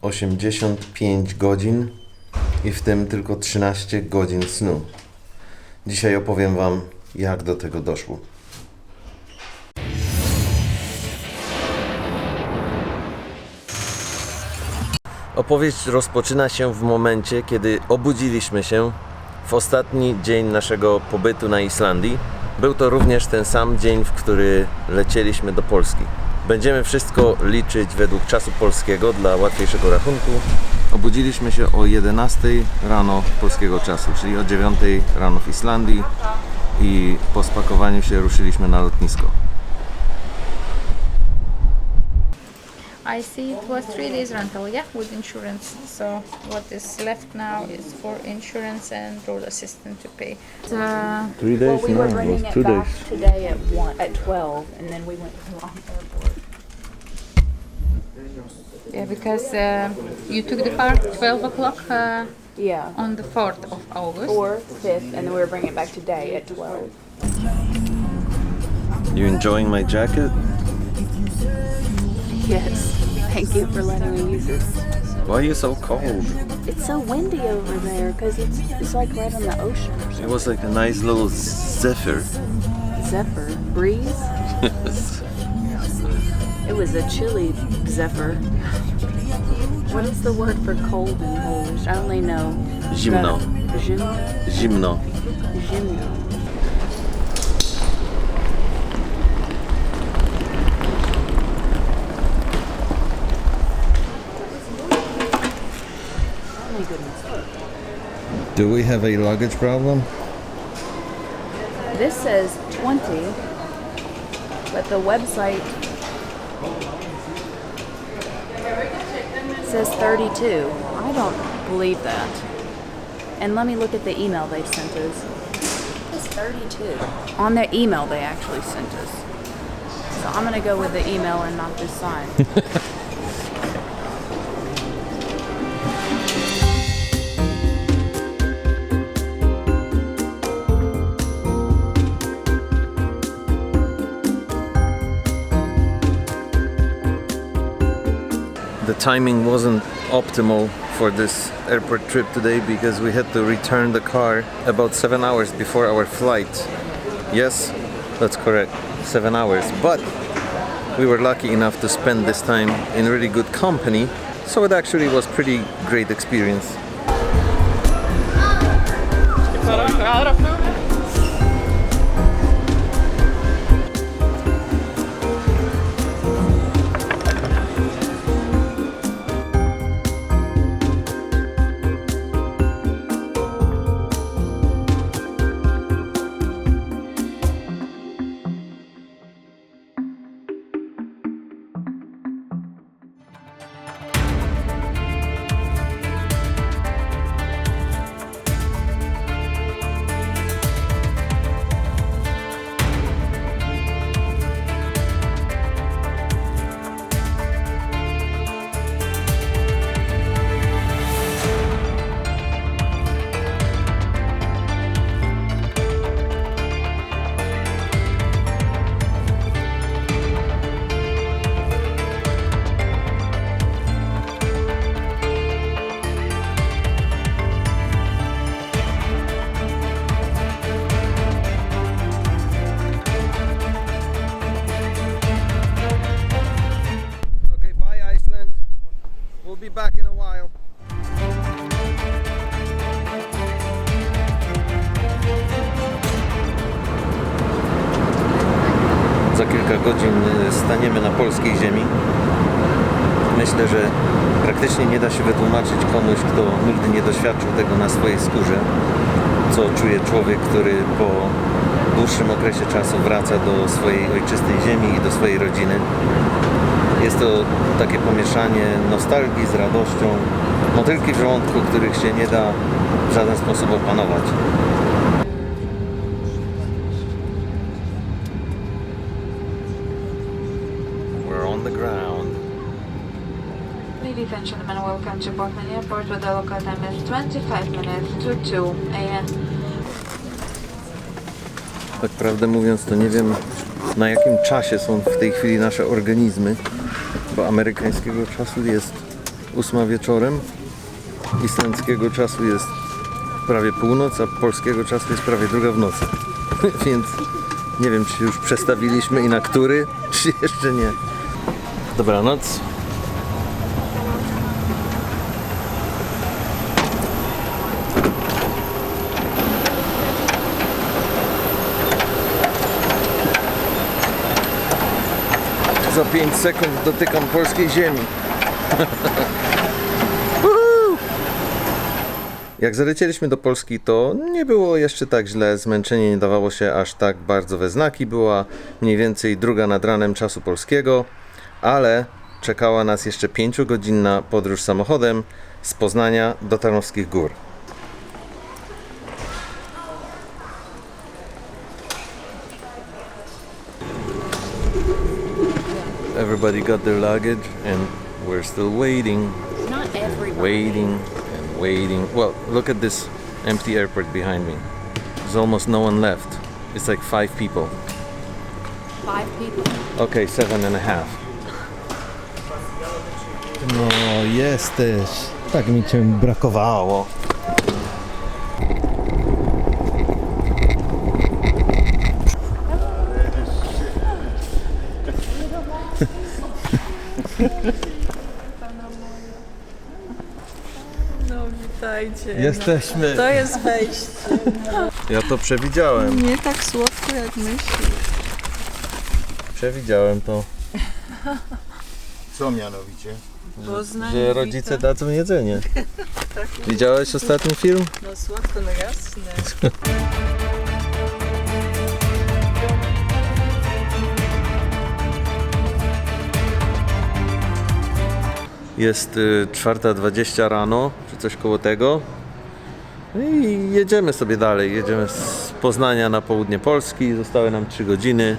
...85 godzin i w tym tylko 13 godzin snu. Dzisiaj opowiem Wam, jak do tego doszło. Opowieść rozpoczyna się w momencie, kiedy obudziliśmy się w ostatni dzień naszego pobytu na Islandii. Był to również ten sam dzień, w który lecieliśmy do Polski. Będziemy wszystko liczyć według czasu polskiego dla łatwiejszego rachunku. Obudziliśmy się o 11 rano polskiego czasu, czyli o 9 rano w Islandii i po spakowaniu się ruszyliśmy na lotnisko. I see it was 3 days rental, yeah, with insurance. So what is left now is for insurance and road assistant to pay. 3 days? Well, we were bringing it back today at 12, and then we went to the wrong airport. Yeah, because you took the car 12 o'clock Yeah, on the 4th of August. 4th, 5th, and then we were bringing it back today at 12. You enjoying my jacket? Yes, thank you for letting me use it. Why are you so cold? It's so windy over there because it's like right on the ocean or It something. was like a nice little zephyr. Zephyr, breeze. It was a chilly zephyr. What is the word for cold in Polish? I only know. Zimno. Zimno. Zimno. Zimno. Oh my goodness. Do we have a luggage problem? This says 20, but the website says 32. I don't believe that. And let me look at the email they sent us. It's 32. On their email they actually sent us. So I'm gonna go with the email and not this sign. The timing wasn't optimal for this airport trip today because we had to return the car about 7 hours before our flight. Yes, that's correct, 7 hours. But we were lucky enough to spend this time in really good company, so it actually was pretty great experience. Be back in a while. Za kilka godzin staniemy na polskiej ziemi. Myślę, że praktycznie nie da się wytłumaczyć komuś, kto nigdy nie doświadczył tego na swojej skórze, co czuje człowiek, który po dłuższym okresie czasu wraca do swojej ojczystej ziemi i do swojej rodziny. Jest to takie pomieszanie nostalgii z radością, motylki w żołądku, których się nie da w żaden sposób opanować. We're on the ground. Ladies and gentlemen, welcome to Portland Airport, where the local time is 25 minutes to 2 a.m. Tak prawdę mówiąc, to nie wiem, na jakim czasie są w tej chwili nasze organizmy, bo amerykańskiego czasu jest 8 wieczorem, islandzkiego czasu jest prawie północ, a polskiego czasu jest prawie 2 w nocy. Więc nie wiem, czy już przestawiliśmy i na który, czy jeszcze nie. Dobranoc. Za 5 sekund dotykam polskiej ziemi. Jak zalecieliśmy do Polski, to nie było jeszcze tak źle, zmęczenie nie dawało się aż tak bardzo we znaki, była mniej więcej 2 nad ranem czasu polskiego, ale czekała nas jeszcze 5-godzinna podróż samochodem z Poznania do Tarnowskich Gór. Everybody got their luggage and we're still waiting. Not everybody. Waiting and waiting. Well, look at this empty airport behind me. There's almost no one left. It's like 5 people. 5 people. Okay, 7.5. No, jesteś. Tak mi cię brakowało. No witajcie. Jesteśmy. To jest wejście. Ja to przewidziałem. Nie tak słodko jak myślisz. Przewidziałem to. Co mianowicie? Poznań, Że rodzice dadzą jedzenie. Widziałeś ostatni film? No słodko, no jasne. Jest 4:20 rano, czy coś koło tego. I jedziemy sobie dalej. Jedziemy z Poznania na południe Polski. Zostały nam 3 godziny.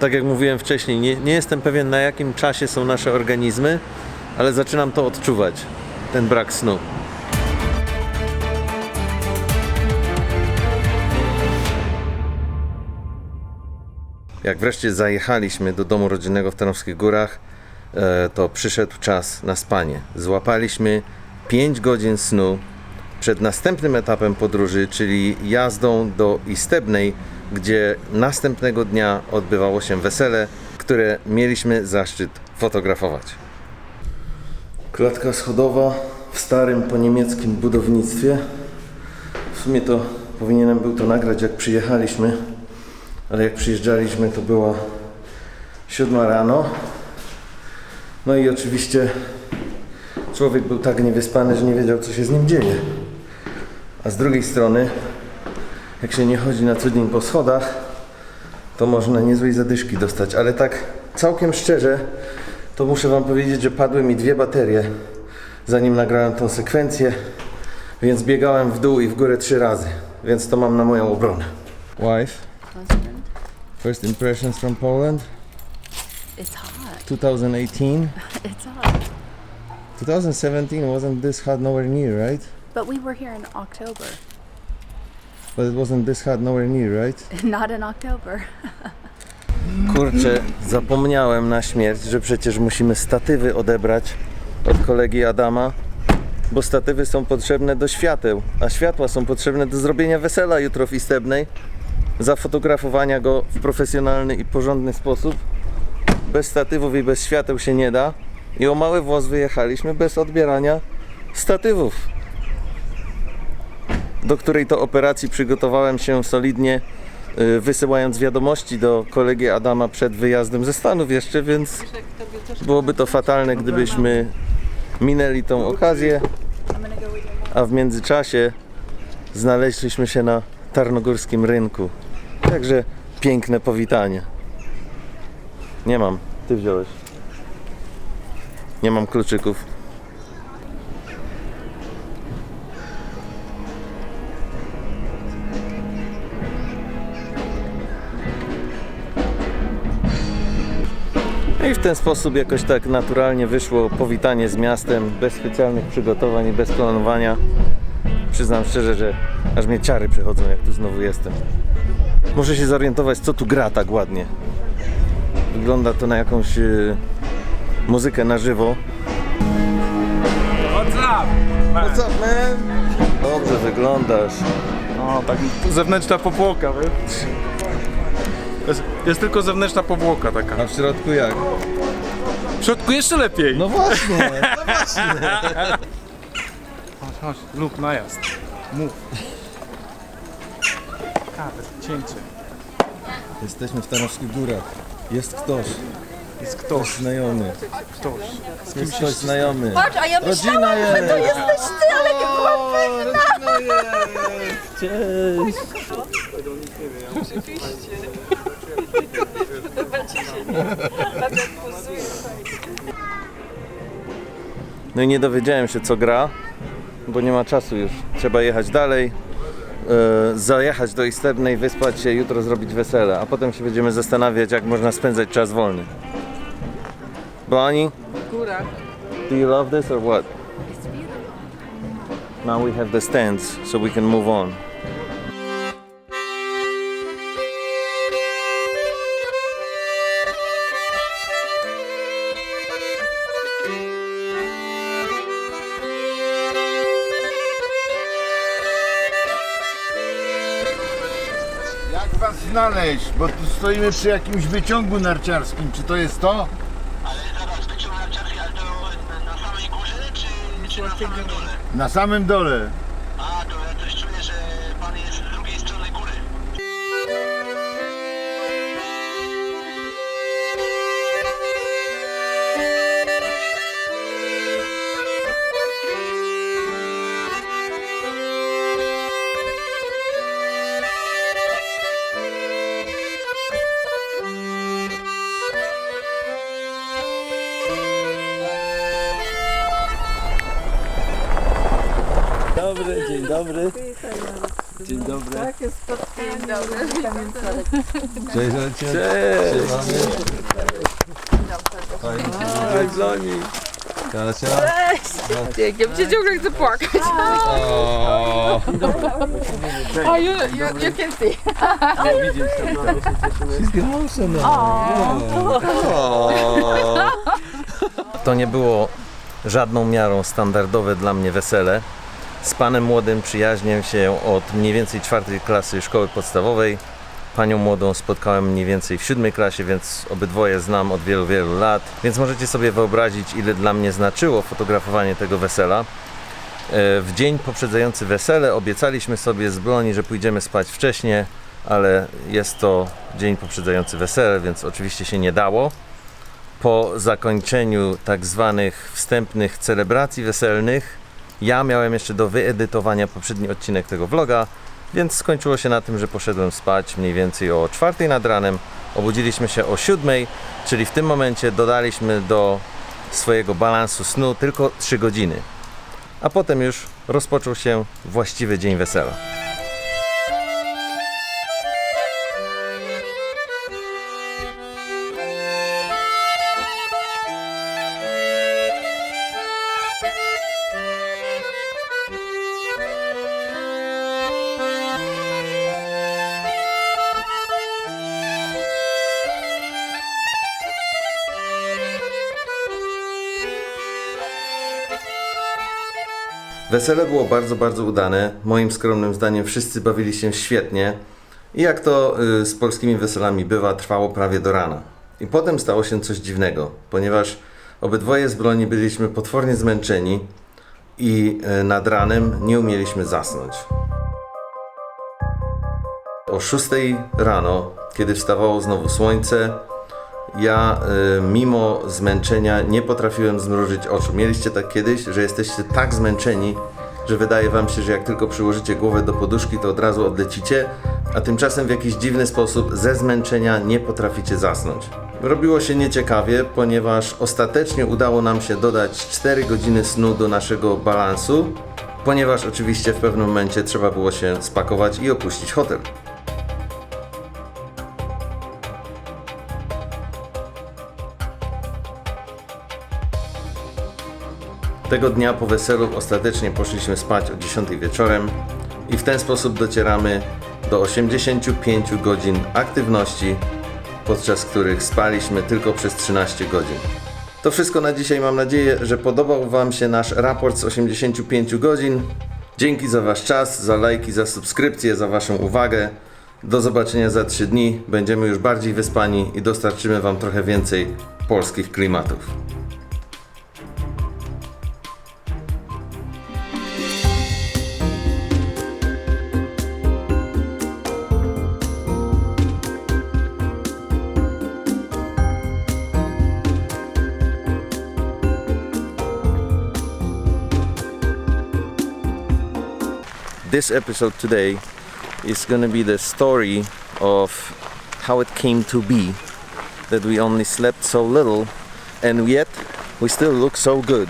Tak jak mówiłem wcześniej, nie jestem pewien, na jakim czasie są nasze organizmy, ale zaczynam to odczuwać. Ten brak snu. Jak wreszcie zajechaliśmy do domu rodzinnego w Tarnowskich Górach, to przyszedł czas na spanie. Złapaliśmy 5 godzin snu przed następnym etapem podróży, czyli jazdą do Istebnej, gdzie następnego dnia odbywało się wesele, które mieliśmy zaszczyt fotografować. Klatka schodowa w starym po niemieckim budownictwie. W sumie to powinienem był to nagrać, jak przyjechaliśmy, ale jak przyjeżdżaliśmy, to była 7 rano. No i oczywiście człowiek był tak niewyspany, że nie wiedział, co się z nim dzieje. A z drugiej strony, jak się nie chodzi na co dzień po schodach, to można niezłej zadyszki dostać. Ale tak całkiem szczerze, to muszę wam powiedzieć, że padły mi 2 baterie, zanim nagrałem tą sekwencję, więc biegałem w dół i w górę 3 razy. Więc to mam na moją obronę. Wife, Husband. first impressions from Poland, It's hot. 2018. It's hot. 2017 wasn't this hot nowhere near, right? But we were here in October. But it wasn't this hot nowhere near, right? Not in October. Kurczę, zapomniałem na śmierć, że przecież musimy statywy odebrać od kolegi Adama, bo statywy są potrzebne do świateł, a światła są potrzebne do zrobienia wesela jutro w Istebnej, zafotografowania go w profesjonalny i porządny sposób. Bez statywów i bez świateł się nie da i o mały włos wyjechaliśmy bez odbierania statywów, do której to operacji przygotowałem się solidnie, wysyłając wiadomości do kolegi Adama przed wyjazdem ze Stanów jeszcze, więc byłoby to fatalne, gdybyśmy minęli tą okazję, a w międzyczasie znaleźliśmy się na tarnogórskim rynku. Także piękne powitanie. Nie mam, ty wziąłeś. Nie mam kluczyków. No i w ten sposób jakoś tak naturalnie wyszło powitanie z miastem, bez specjalnych przygotowań i bez planowania. Przyznam szczerze, że aż mnie ciary przechodzą, jak tu znowu jestem. Muszę się zorientować, co tu gra tak ładnie. Wygląda to na jakąś muzykę na żywo. What's up? What's up, man? Dobrze wyglądasz. O, tak zewnętrzna powłoka, wiesz? Jest tylko zewnętrzna powłoka taka. A w środku jak? W środku jeszcze lepiej. No właśnie, no właśnie. Chodź, lub najazd. Mów. Kawę, cięcie. Jesteśmy w Tarnowskich Górach. Jest ktoś. Jest ktoś. Znajomy. Ktoś. Z Jest kimś ktoś znajomy. Patrz, a ja Rodzina jest. że to jesteś ty, ale nie byłam Rodzina jest. Cześć. No i nie dowiedziałem się, co gra, bo nie ma czasu już. Trzeba jechać dalej, zajechać do Isternej, wyspać się, jutro zrobić wesele, a potem się będziemy zastanawiać, jak można spędzać czas wolny. Bonnie, w górach. do you love this or what? Now we have the stands, so we can move on. Jak was znaleźć? Bo tu stoimy przy jakimś wyciągu narciarskim. Czy to jest to? Ale zaraz, wyciąg narciarski, ale to na samej górze, czy na samym dole? Na samym dole. A, to ja coś czuję, że pan jest z drugiej strony góry. Dobry, dzień dobry. Dzień dobry. Takie spotkanie. Cześć, ojciec. Cześć. Cześć, Zoni. Kasia. Ja cię ciągle chcę płakać. A you can see. She's grown To nie było żadną miarą standardowe dla mnie wesele. Z panem młodym przyjaźnię się od mniej więcej 4. klasy szkoły podstawowej. Panią młodą spotkałem mniej więcej w 7. klasie, więc obydwoje znam od wielu, wielu lat. Więc możecie sobie wyobrazić, ile dla mnie znaczyło fotografowanie tego wesela. W dzień poprzedzający wesele obiecaliśmy sobie z Bloni, że pójdziemy spać wcześniej, ale jest to dzień poprzedzający wesele, więc oczywiście się nie dało. Po zakończeniu tak zwanych wstępnych celebracji weselnych, ja miałem jeszcze do wyedytowania poprzedni odcinek tego vloga, więc skończyło się na tym, że poszedłem spać mniej więcej o 4 nad ranem. Obudziliśmy się o 7, czyli w tym momencie dodaliśmy do swojego balansu snu tylko 3 godziny. A potem już rozpoczął się właściwy dzień wesela. Wesele było bardzo, bardzo udane. Moim skromnym zdaniem wszyscy bawili się świetnie. I jak to z polskimi weselami bywa, trwało prawie do rana. I potem stało się coś dziwnego, ponieważ obydwoje z Broni byliśmy potwornie zmęczeni i nad ranem nie umieliśmy zasnąć. O 6 rano, kiedy wstawało znowu słońce, ja mimo zmęczenia nie potrafiłem zmrużyć oczu. Mieliście tak kiedyś, że jesteście tak zmęczeni, że wydaje wam się, że jak tylko przyłożycie głowę do poduszki, to od razu odlecicie, a tymczasem w jakiś dziwny sposób ze zmęczenia nie potraficie zasnąć. Robiło się nieciekawie, ponieważ ostatecznie udało nam się dodać 4 godziny snu do naszego balansu, ponieważ oczywiście w pewnym momencie trzeba było się spakować i opuścić hotel. Tego dnia po weselu ostatecznie poszliśmy spać o 10 wieczorem i w ten sposób docieramy do 85 godzin aktywności, podczas których spaliśmy tylko przez 13 godzin. To wszystko na dzisiaj. Mam nadzieję, że podobał Wam się nasz raport z 85 godzin. Dzięki za Wasz czas, za lajki, za subskrypcję, za Waszą uwagę. Do zobaczenia za 3 dni. Będziemy już bardziej wyspani i dostarczymy Wam trochę więcej polskich klimatów. This episode today is going to be the story of how it came to be that we only slept so little and yet we still look so good.